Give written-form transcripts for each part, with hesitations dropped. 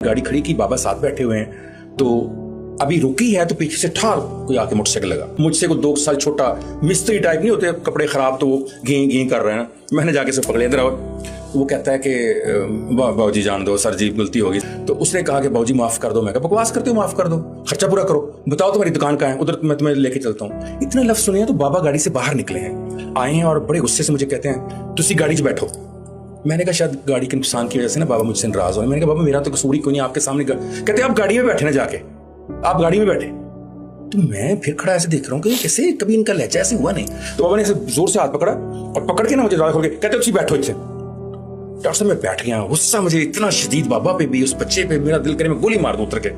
गाड़ी खड़ी की, बाबा साथ बैठे हुए हैं, तो अभी रुकी है तो पीछे से ठार कोई आके मोटरसाइकिल लगा। मुझसे को 2 साल छोटा मिस्त्री टाइप नहीं होते, कपड़े खराब तो वो घी कर रहे हैं। मैंने जाके से पकड़े, इधर आओ। वो कहता है कि बाबूजी जान दो सर जी, गलती होगी। तो उसने कहा कि बाबूजी माफ कर दो। मैं कहा बकवास करते हो, माफ कर दो, खर्चा पूरा करो, बताओ तुम्हारी दुकान कहाँ है, उधर मैं तुम्हें लेके चलता हूँ। इतने लफ्ज सुने तो बाबा गाड़ी से बाहर निकले हैं, आए हैं और बड़े गुस्से से मुझे कहते हैं तुसी गाड़ी 'च बैठो। मैंने कहा शायद गाड़ी के नुकसान की वजह से ना बाबा मुझसे नाराज हो। मैंने कहा बाबा मेरा तो कसूर ही कोई नहीं, आपके सामने। कहते आप गाड़ी में बैठे ना, जाके आप गाड़ी में बैठे। तो मैं फिर खड़ा ऐसे देख रहा हूँ कि कैसे, कभी इनका लहजा ऐसे हुआ नहीं। तो बाबा ने ऐसे जोर से हाथ पकड़ा और पकड़ के ना मुझे खोल के कहते तुम बैठो इसे। डॉक्टर साहब मैं बैठ गया, गुस्सा मुझे इतना शदीद, बाबा पे भी, उस बच्चे पे, मेरा दिल करे मैं गोली मार दूं उतर के।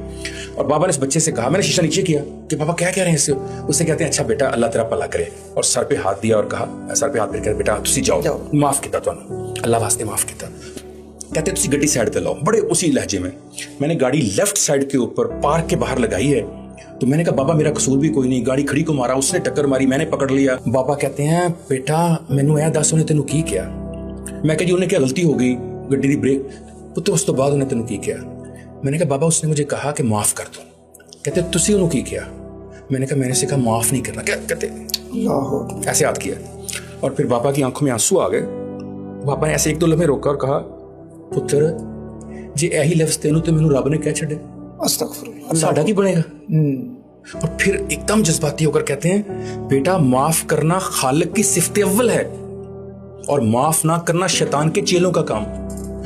और बाबा ने इस बच्चे से कहा, मैंने शीशा नीचे किया कि बाबा क्या कह रहे हैं इससे। उससे कहते हैं अच्छा बेटा अल्लाह तेरा भला करे, और सर पे हाथ दिया और कहा, सर पे हाथ फिर बेटा तुसी जाओ, माफ किया तुहानू, अल्लाह वास्ते माफ किया। कहते तुसी गड्डी साइड पे लाओ, बड़े उसी लहजे में। मैंने गाड़ी लेफ्ट साइड के ऊपर पार्क के बाहर लगाई है। तो मैंने कहा बाबा मेरा कसूर भी कोई नहीं, गाड़ी खड़ी को मारा, उसने टक्कर मारी, मैंने पकड़ लिया। बाबा कहते हैं बेटा मैनू ऐ दस उन्हें तेनू की किया। मैं कहा जी उन्हें क्या गलती हो गई, गड्डी दी ब्रेक। पुत्र उस तो बाद उन्हें तेनू की किया। मैंने कहा बाबा उसने मुझे कहा कि माफ कर दो। कहते तुसी उन्होंने की किया। मैंने कहा मैंने से कहा माफ नहीं करना। क्या कहते ऐसे याद किया, और फिर बाबा की आंखों में आंसू आ गए। बाबा ने ऐसे 1-2 लम्हे रोका और कहा पुत्र जे यही लफ्ज तेनू तो मैनू रब ने कह छड़े, साडा की बनेगा। और फिर एकदम जज्बाती होकर कहते हैं बेटा माफ करना खालिक की सिफ्त अव्वल है, और माफ ना करना शैतान के चेलों का काम।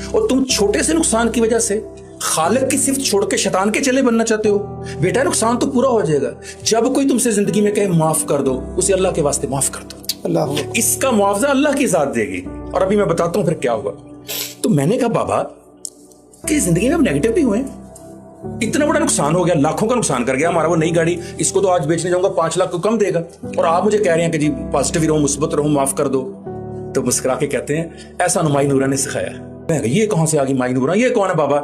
और तुम छोटे से नुकसान की वजह से खालिक की सिफ्त छोड़ के शैतान के चेले बनना चाहते हो। बेटा नुकसान तो पूरा हो जाएगा। जब कोई तुमसे जिंदगी में कहे माफ कर दो, उसे अल्लाह के वास्ते माफ कर दो, अल्लाह इसका मुआवजा अल्लाह की जात देगी। और अभी मैं बताता हूं फिर क्या हुआ। तो मैंने कहा बाबा कि जिंदगी में हम नेगेटिव भी हुए, इतना बड़ा नुकसान हो गया, लाखों का नुकसान कर गया हमारा वो नई गाड़ी, इसको तो आज बेचने जाऊंगा 5 लाख को कम देगा, और आप मुझे कह रहे हैं कि जी पॉजिटिव रहो, मुस्बत रहो, माफ कर दो। तो मुस्कुरा के कहते हैं ऐसा माई नूरा ने सिखाया। मैं ये कहां से आ गई माई नूरा, ये कौन है बाबा?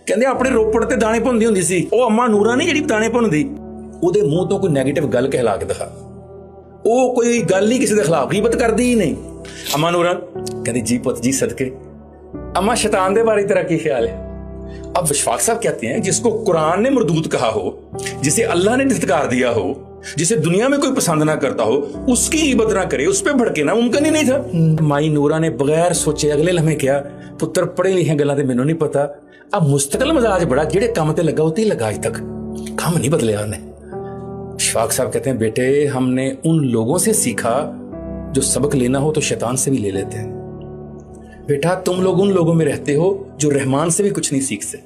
कहते अपने रोपड़ ते दाने भुनदी हुंदी सी, ओ अम्मा नूरा नहीं ਜਿਹੜੀ दाने भुनदी। ਉਹਦੇ ਮੂੰਹ ਤੋਂ ਕੋਈ ਨੈਗੇਟਿਵ ਗੱਲ ਕਹਿਲਾ ਕੇ ਦਿਖਾ, ਉਹ ਕੋਈ ਗੱਲ ਹੀ ਕਿਸੇ ਦੇ ਖਿਲਾਫ ਗੀਬਤ ਕਰਦੀ ਹੀ ਨਹੀਂ। अम्मा नूरा कहती जी पुत जी सदके। अम्मा शैतान दे बारे तेरा क्या ख्याल है? अब विशफाक साहब कहते हैं जिसको कुरान ने मरदूद कहा हो, जिसे अल्लाह ने धिक्कार दिया हो, जिसे दुनिया में कोई पसंद ना करता हो, उसकी इबादत ना करे, उस पर भड़के ना, मुमकिन ही नहीं था। माई नूरा ने बगैर सोचे अगले लम्हे क्या, पुत्र पढ़े लिखे गल्लां ते मैनूं नहीं पता। अब मुस्तकिल मजाज बड़ा, जेड़े काम ते लगा उते ही लगा, आज तक काम नहीं बदलिया उन्हें। विशफाक साहब कहते हैं बेटे हमने उन लोगों से सीखा जो सबक लेना हो तो शैतान से भी ले लेते हैं। बेटा तुम लोग उन लोगों में रहते हो जो रहमान से भी कुछ नहीं सीखते।